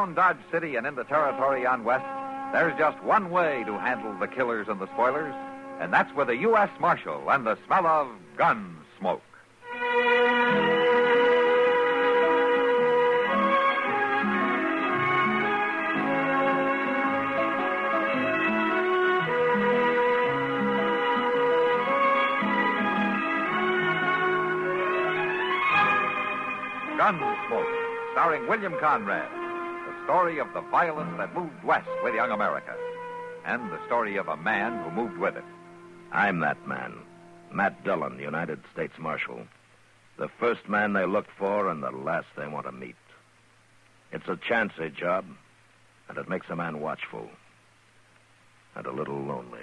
Around Dodge City and in the territory on West, there's just one way to handle the killers and the spoilers, and that's with a U.S. Marshal and the smell of Gunsmoke. Gunsmoke, starring William Conrad. The story of the violence that moved west with young America. And the story of a man who moved with it. I'm that man. Matt Dillon, United States Marshal. The first man they look for and the last they want to meet. It's a chancy job, and it makes a man watchful. And a little lonely.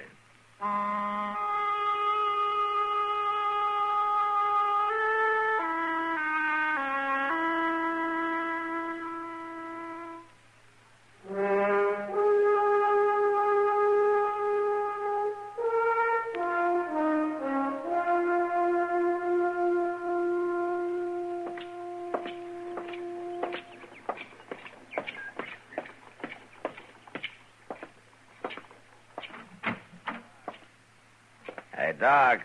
Hey, Doc.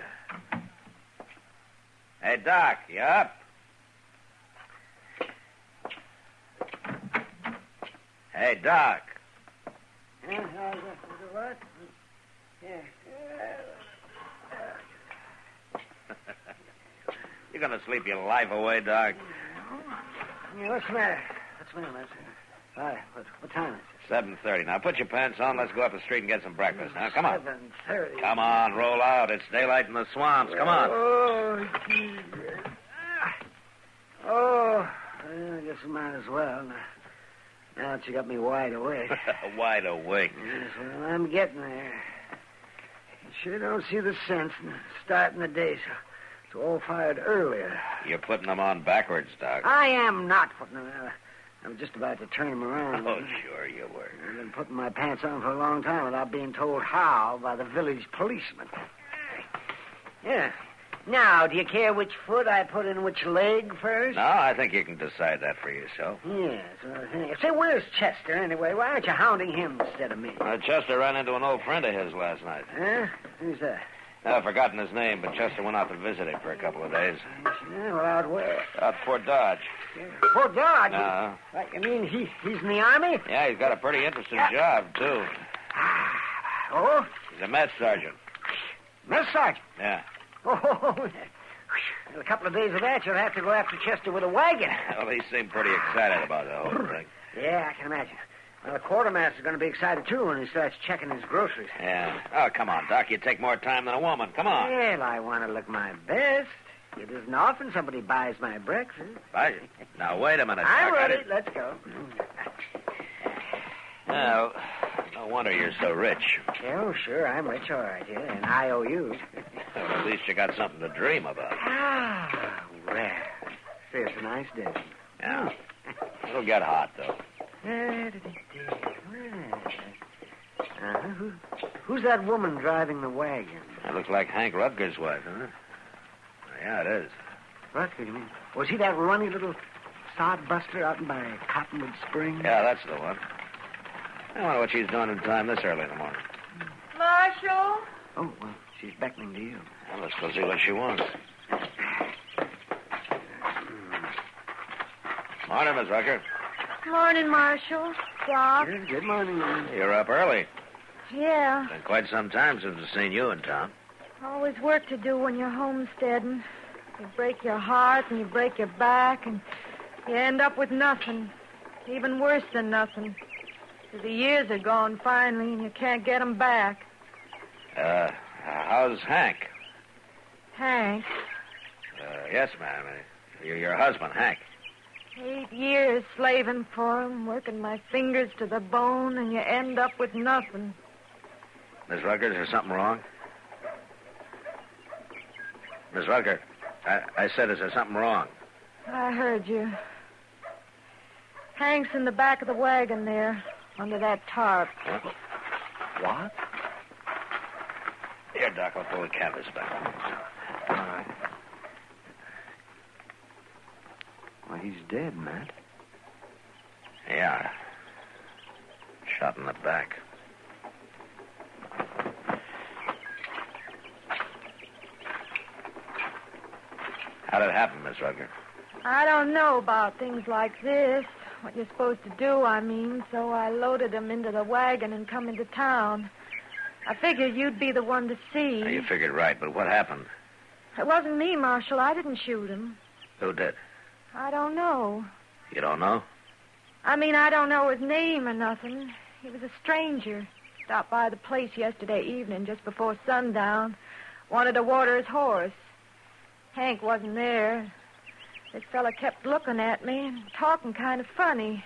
Hey, Doc, you up? Hey, Doc. What? Yeah. You gonna sleep your life away, Doc? Yeah, what's the matter? Mister? Hi, what time is it? 7:30. Now, put your pants on. Let's go up the street and get some breakfast. Now, come on. 7:30. Come on, roll out. It's daylight in the swamps. Come on. Oh, Jesus. Oh, I guess I might as well. Now that you got me wide awake. Wide awake. Yes, well, I'm getting there. You sure don't see the sense in starting the day so all fired earlier. You're putting them on backwards, Doc. I am not putting them on. I'm just about to turn them around. Oh, sure you were. I've been putting my pants on for a long time without being told how by the village policeman. Yeah. Now, do you care which foot I put in which leg first? No, I think you can decide that for yourself. Yes. Say, where's Chester, anyway? Why aren't you hounding him instead of me? Chester ran into an old friend of his last night. Huh? Who's that? I've forgotten his name, but Chester went out to visit him for a couple of days. Yeah, well, out where? Out Fort Dodge. Fort Dodge? No. What, you mean he's in the Army? Yeah, he's got a pretty interesting job, too. Oh? He's a mess sergeant. Mess sergeant? Yeah. Oh, in a couple of days of that, you'll have to go after Chester with a wagon. Well, he seemed pretty excited about the whole thing. Yeah, I can imagine. Well, the quartermaster's going to be excited, too, when he starts checking his groceries. Yeah. Oh, come on, Doc. You take more time than a woman. Come on. Well, I want to look my best. It isn't often somebody buys my breakfast. Buy it? Now, wait a minute, Doc. I'm ready. Let's go. Well, no wonder you're so rich. Oh, sure, I'm rich, all right, yeah, and I owe you. Well, at least you got something to dream about. Ah, well, it's a nice day. Yeah. It'll get hot, though. Who's that woman driving the wagon? That looks like Hank Rutger's wife, doesn't it? Yeah, it is. Rutger, you mean? Was he that runny little sodbuster out by Cottonwood Springs? Yeah, that's the one. I wonder what she's doing in time this early in the morning. Marshal? Oh, well, she's beckoning to you. Well, let's go see what she wants. Morning, Miss Rucker. Morning, Marshal. Doc. Good morning, ma'am. You're up early. Yeah. Been quite some time since I've seen you in town. Always work to do when you're homesteading. You break your heart and you break your back and you end up with nothing. Even worse than nothing. The years are gone finally and you can't get 'em back. How's Hank? Hank? Yes, ma'am. Your husband, Hank. 8 years slaving for him, working my fingers to the bone, and you end up with nothing. Miss Rucker, is there something wrong? Miss Rucker, I said, is there something wrong? I heard you. Hank's in the back of the wagon there, under that tarp. What? Here, Doc, I'll pull the canvas back. All right. Well, he's dead, Matt. Yeah. out in the back. How'd it happen, Miss Rutger? I don't know about things like this. What you're supposed to do, I mean. So I loaded them into the wagon and come into town. I figured you'd be the one to see. Now, you figured right, but what happened? It wasn't me, Marshal. I didn't shoot him. Who did? I don't know. You don't know? I mean, I don't know his name or nothing. He was a stranger. Stopped by the place yesterday evening just before sundown. Wanted to water his horse. Hank wasn't there. This fella kept looking at me and talking kind of funny.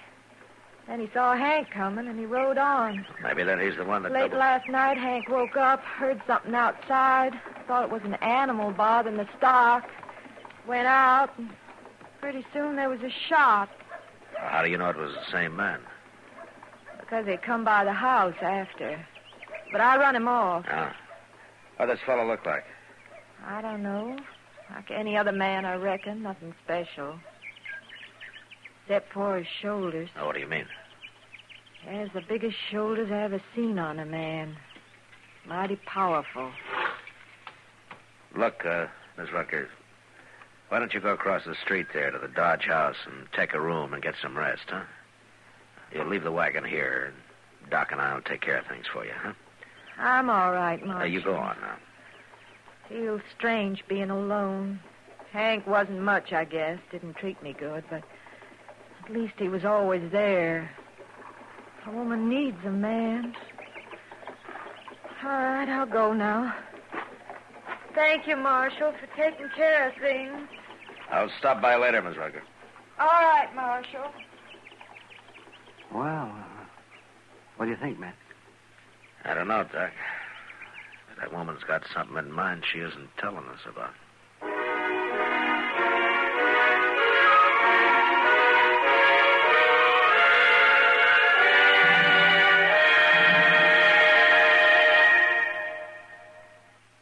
Then he saw Hank coming, and he rode on. Maybe then he's the one that... Late last night, Hank woke up, heard something outside. Thought it was an animal bothering the stock. Went out, and pretty soon there was a shot. How do you know it was the same man? Because they come by the house after. But I run him off. Ah. What does this fellow look like? I don't know. Like any other man, I reckon. Nothing special. Except for his shoulders. Oh, what do you mean? He has the biggest shoulders I ever seen on a man. Mighty powerful. Look, Miss Rutgers, why don't you go across the street there to the Dodge house and take a room and get some rest, huh? You'll leave the wagon here, and Doc and I'll take care of things for you, huh? I'm all right, Marshal. You go on now. Feels strange being alone. Hank wasn't much, I guess. Didn't treat me good, but at least he was always there. A woman needs a man. All right, I'll go now. Thank you, Marshal, for taking care of things. I'll stop by later, Miss Rutger. All right, Marshal. Well, what do you think, Matt? I don't know, Doc. That woman's got something in mind she isn't telling us about.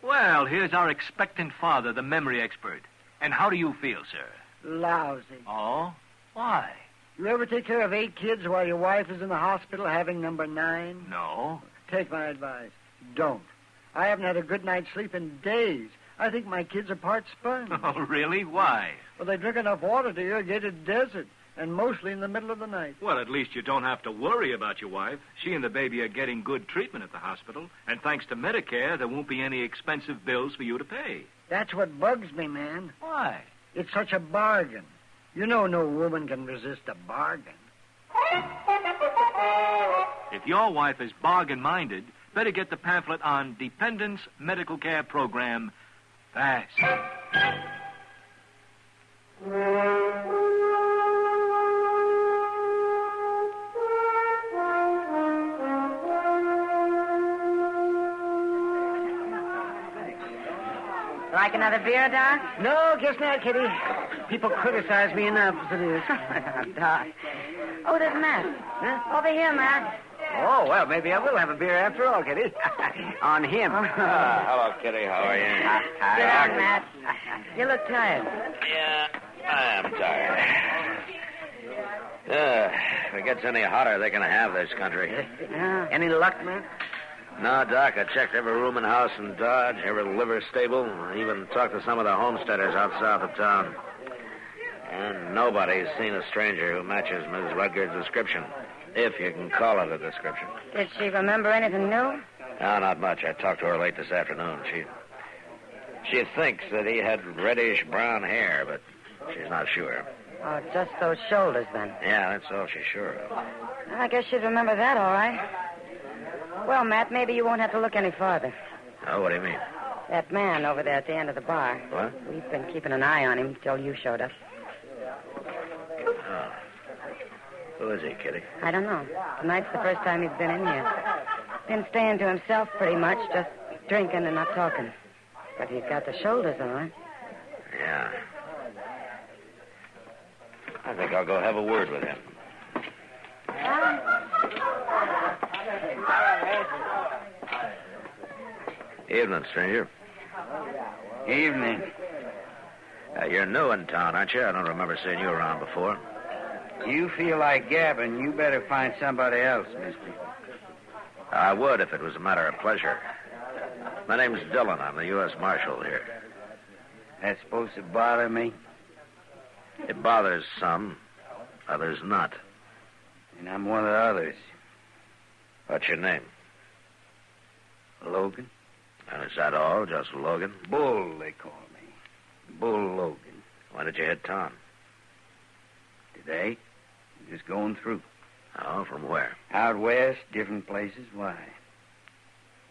Well, here's our expectant father, the memory expert. And how do you feel, sir? Lousy. Oh? Why? You ever take care of 8 kids while your wife is in the hospital having number 9? No. Take my advice. Don't. I haven't had a good night's sleep in days. I think my kids are part sponge. Oh, really? Why? Well, they drink enough water to irrigate a desert, and mostly in the middle of the night. Well, at least you don't have to worry about your wife. She and the baby are getting good treatment at the hospital. And thanks to Medicare, there won't be any expensive bills for you to pay. That's what bugs me, man. Why? It's such a bargain. You know no woman can resist a bargain. If your wife is bargain-minded, better get the pamphlet on Dependents Medical Care Program fast. Like another beer, Doc? No, guess not, Kitty. People criticize me enough as it is. Doc. Oh, there's Matt. Huh? Over here, Matt. Oh, well, maybe I will have a beer after all, Kitty. On him. Hello, Kitty. How are you? Sit down, Matt. You look tired. Yeah, I am tired. If it gets any hotter, they can have this country. Any luck, man? No, Doc, I checked every room and house in Dodge, every liver stable, and even talked to some of the homesteaders out south of town. And nobody's seen a stranger who matches Mrs. Rutgers' description, if you can call it a description. Did she remember anything new? No, not much. I talked to her late this afternoon. She thinks that he had reddish-brown hair, but she's not sure. Oh, just those shoulders, then. Yeah, that's all she's sure of. I guess she'd remember that, all right. Well, Matt, maybe you won't have to look any farther. Oh, what do you mean? That man over there at the end of the bar. What? We've been keeping an eye on him till you showed up. Oh. Who is he, Kitty? I don't know. Tonight's the first time he's been in here. Been staying to himself pretty much, just drinking and not talking. But he's got the shoulders, all right. Yeah. I think I'll go have a word with him. Evening, stranger. Evening. You're new in town, aren't you? I don't remember seeing you around before. You feel like gabbing, you better find somebody else, mister. I would if it was a matter of pleasure. My name's Dillon. I'm the U.S. Marshal here. That's supposed to bother me? It bothers some, others not. And I'm one of the others. What's your name? Logan? And is that all? Just Logan? Bull, they call me. Bull Logan. When did you hit town? Today? Just going through. Oh, from where? Out west, different places. Why?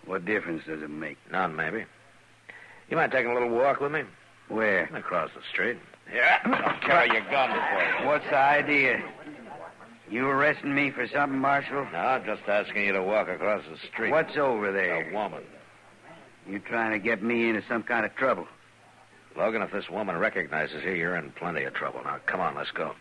What difference does it make? None, maybe. You mind taking a little walk with me? Where? Across the street. Yeah, don't carry your gun before you. What's the idea? You arresting me for something, Marshal? No, I'm just asking you to walk across the street. What's over there? A woman. You trying to get me into some kind of trouble? Logan, if this woman recognizes you, you're in plenty of trouble. Now, come on, let's go.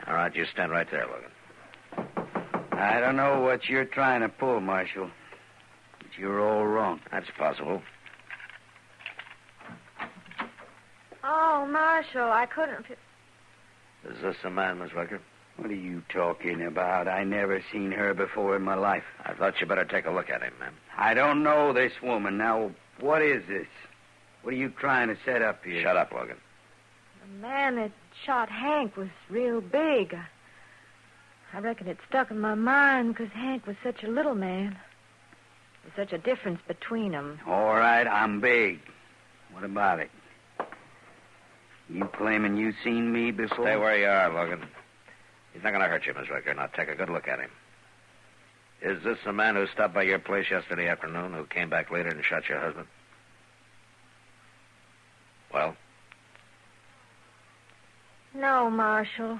All right, you stand right there, Logan. I don't know what you're trying to pull, Marshal, but you're all wrong. That's possible. Oh, Marshal, I couldn't... Is this the man, Miss Rucker? What are you talking about? I never seen her before in my life. I thought you better take a look at him, ma'am. I don't know this woman. Now, what is this? What are you trying to set up here? Shut up, Logan. The man that shot Hank was real big. I reckon it stuck in my mind because Hank was such a little man. There's such a difference between them. All right, I'm big. What about it? You claiming you seen me before? Stay where you are, Logan. He's not going to hurt you, Miss Rucker. Now, take a good look at him. Is this the man who stopped by your place yesterday afternoon, who came back later and shot your husband? Well? No, Marshal.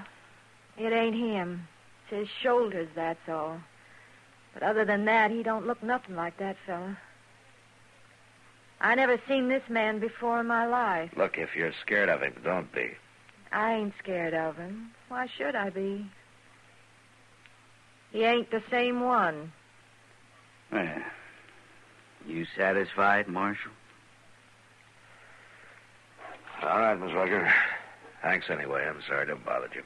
It ain't him. It's his shoulders, that's all. But other than that, he don't look nothing like that fella. I never seen this man before in my life. Look, if you're scared of him, don't be. I ain't scared of him. Why should I be? He ain't the same one. Well, you satisfied, Marshal? All right, Miss Rucker. Thanks anyway. I'm sorry to have bothered you.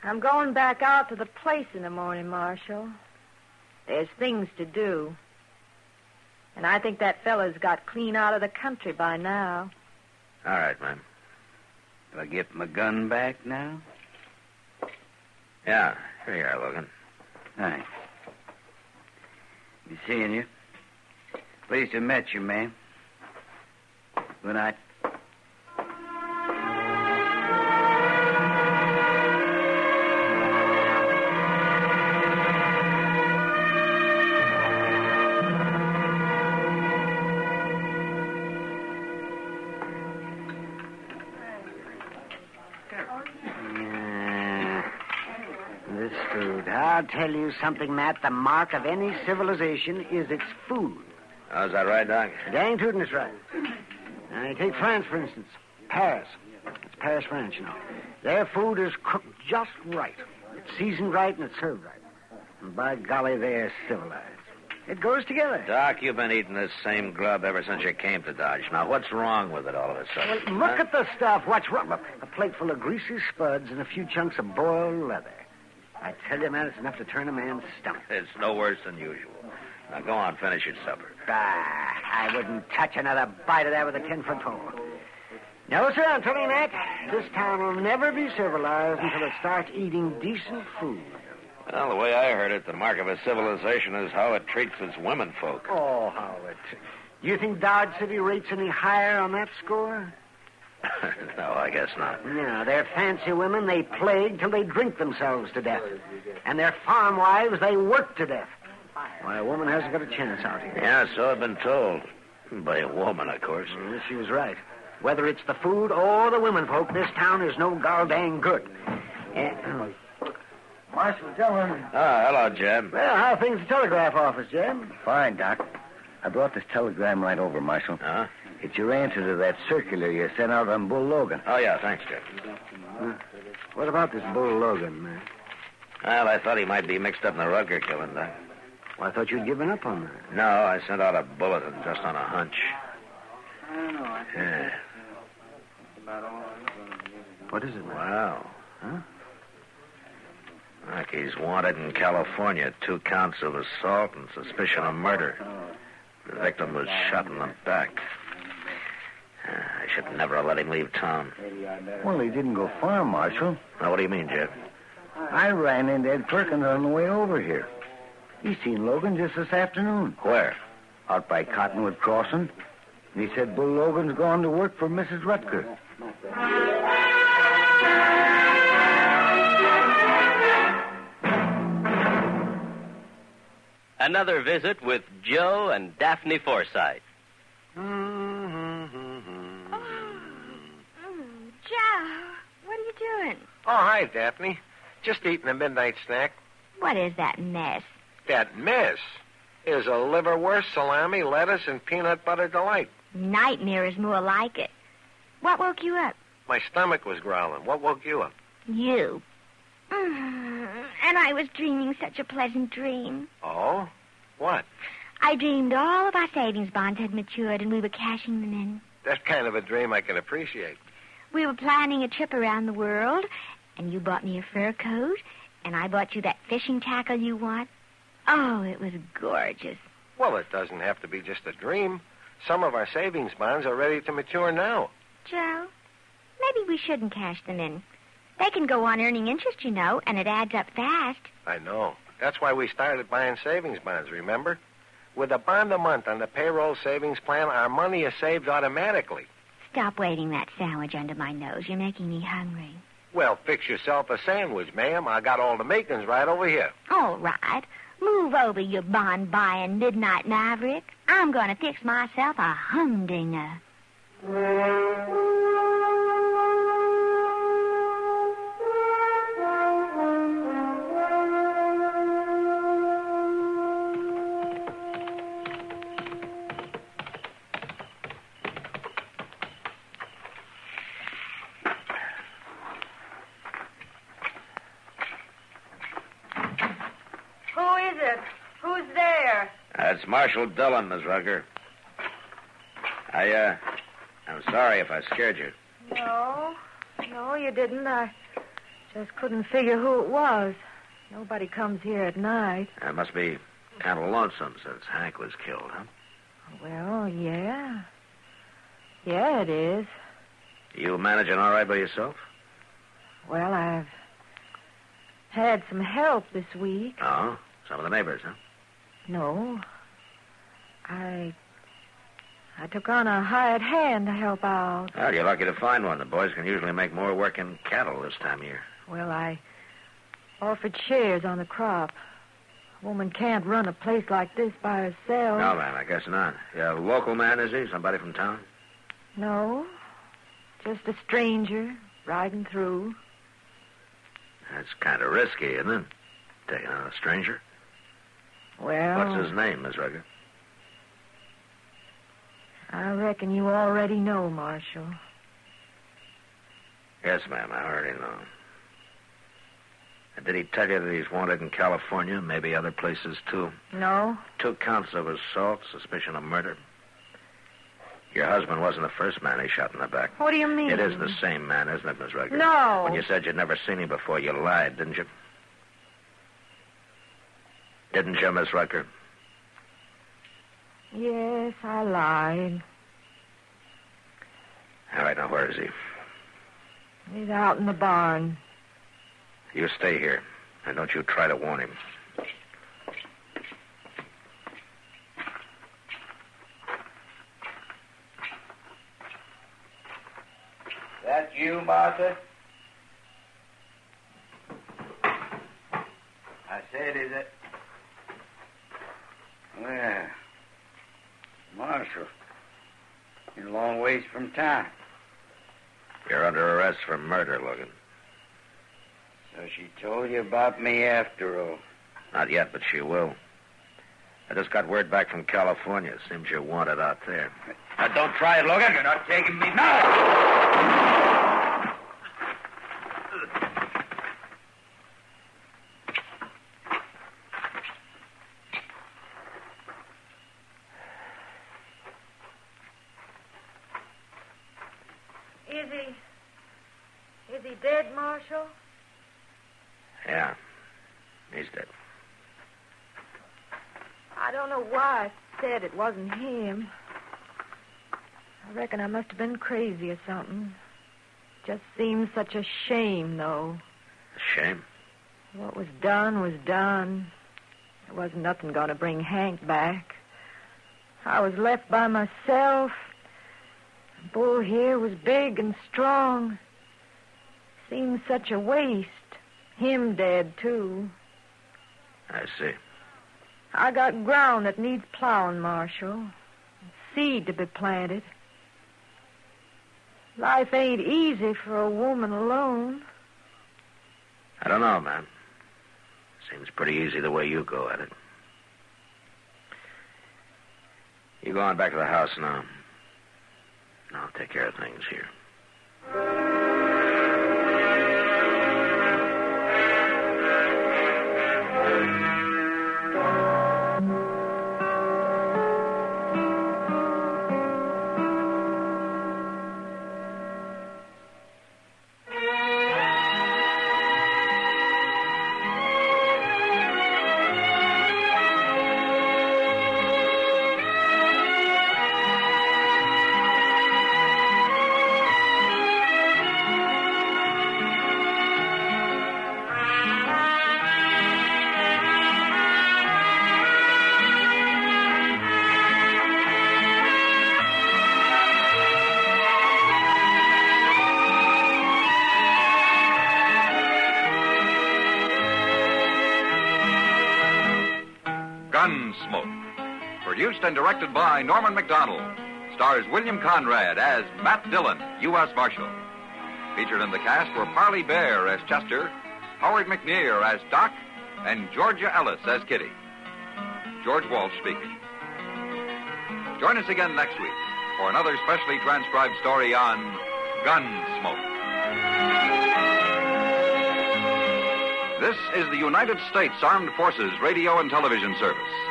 I'm going back out to the place in the morning, Marshal. There's things to do. And I think that fella's got clean out of the country by now. All right, ma'am. Do I get my gun back now? Yeah, here you are, Logan. Thanks. Be seeing you. Pleased to have met you, ma'am. Good night. This food. I'll tell you something, Matt. The mark of any civilization is its food. How's that right, Doc? Dang tootin' is right. Now, take France, for instance. Paris. It's Paris, France, you know. Their food is cooked just right. It's seasoned right and it's served right. And by golly, they're civilized. It goes together. Doc, you've been eating this same grub ever since you came to Dodge. Now, what's wrong with it all of a sudden? Well, look at the stuff. What's wrong? A plate full of greasy spuds and a few chunks of boiled leather. I tell you, man, it's enough to turn a man's stomach. It's no worse than usual. Now, go on, finish your supper. I wouldn't touch another bite of that with a 10-foot pole. No, sir, I'm telling you, Matt, this town will never be civilized until it starts eating decent food. Well, the way I heard it, the mark of a civilization is how it treats its women folk. Oh, how it... Do you think Dodge City rates any higher on that score? No, I guess not. No, they're fancy women they plague till they drink themselves to death. And their farm wives they work to death. Why, a woman hasn't got a chance out here. Yeah, so I've been told. By a woman, of course. Well, she was right. Whether it's the food or the women folk, this town is no goddamn good. Marshal Dillon. Oh, hello, Jeb. Well, how are things at the telegraph office, Jeb? Fine, Doc. I brought this telegram right over, Marshal. Huh? It's your answer to that circular you sent out on Bull Logan. Oh, yeah, thanks, Jeb. What about this Bull Logan, man? Well, I thought he might be mixed up in the Rutger killing, Doc. Well, I thought you'd given up on that. No, I sent out a bulletin just on a hunch. Yeah. What is it, man? Wow. Huh? Look, he's wanted in California. 2 counts of assault and suspicion of murder. The victim was shot in the back. I should never have let him leave town. Well, he didn't go far, Marshal. Now, what do you mean, Jeff? I ran into Ed Perkins on the way over here. He seen Logan just this afternoon. Where? Out by Cottonwood Crossing. And he said Bull Logan's gone to work for Mrs. Rutger. Another visit with Joe and Daphne Forsythe. Joe, what are you doing? Oh, hi, Daphne. Just eating a midnight snack. What is that mess? That mess is a liverwurst, salami, lettuce, and peanut butter delight. Nightmare is more like it. What woke you up? My stomach was growling. What woke you up? You. And I was dreaming such a pleasant dream. Oh? What? I dreamed all of our savings bonds had matured and we were cashing them in. That's kind of a dream I can appreciate. We were planning a trip around the world, and you bought me a fur coat, and I bought you that fishing tackle you want. Oh, it was gorgeous. Well, it doesn't have to be just a dream. Some of our savings bonds are ready to mature now. Joe, maybe we shouldn't cash them in. They can go on earning interest, you know, and it adds up fast. I know. That's why we started buying savings bonds, remember? With a bond a month on the payroll savings plan, our money is saved automatically. Stop waving that sandwich under my nose. You're making me hungry. Well, fix yourself a sandwich, ma'am. I got all the makings right over here. All right. Move over, you bond-buying midnight maverick. I'm going to fix myself a humdinger. It's Marshal Dillon, Miss Rutger. I'm sorry if I scared you. No, you didn't. I just couldn't figure who it was. Nobody comes here at night. It must be kind of lonesome since Hank was killed, huh? Well, yeah. Yeah, it is. You managing all right by yourself? Well, I've had some help this week. Oh? Some of the neighbors, huh? No. I took on a hired hand to help out. Well, you're lucky to find one. The boys can usually make more working cattle this time of year. Well, I offered shares on the crop. A woman can't run a place like this by herself. No, ma'am, I guess not. Yeah, a local man, is he? Somebody from town? No. Just a stranger riding through. That's kind of risky, isn't it? Taking on a stranger. Well... What's his name, Miss Rutger? I reckon you already know, Marshal. Yes, ma'am, I already know. And did he tell you that he's wanted in California, maybe other places, too? No. 2 counts of assault, suspicion of murder. Your husband wasn't the first man he shot in the back. What do you mean? It is the same man, isn't it, Miss Rutger? No. When you said you'd never seen him before, you lied, didn't you? Didn't you, Miss Rutger? Yes, I lied. All right, now, where is he? He's out in the barn. You stay here, and don't you try to warn him. That you, Martha? I said, is it? Well, Marshal, you're a long ways from town. You're under arrest for murder, Logan. So she told you about me after all. Not yet, but she will. I just got word back from California. Seems you're wanted out there. Now, don't try it, Logan. You're not taking me now. dead, Marshal? Yeah, he's dead. I don't know why I said it wasn't him. I reckon I must have been crazy or something. Just seems such a shame, though. A shame? What was done was done. There wasn't nothing going to bring Hank back. I was left by myself. The bull here was big and strong. Seems such a waste. Him dead, too. I see. I got ground that needs plowing, Marshal. Seed to be planted. Life ain't easy for a woman alone. I don't know, man. Seems pretty easy the way you go at it. You go on back to the house now. I'll take care of things here. Gunsmoke. Produced and directed by Norman McDonald. Stars William Conrad as Matt Dillon, U.S. Marshal. Featured in the cast were Parley Bear as Chester, Howard McNear as Doc, and Georgia Ellis as Kitty. George Walsh speaking. Join us again next week for another specially transcribed story on Gunsmoke. This is the United States Armed Forces Radio and Television Service.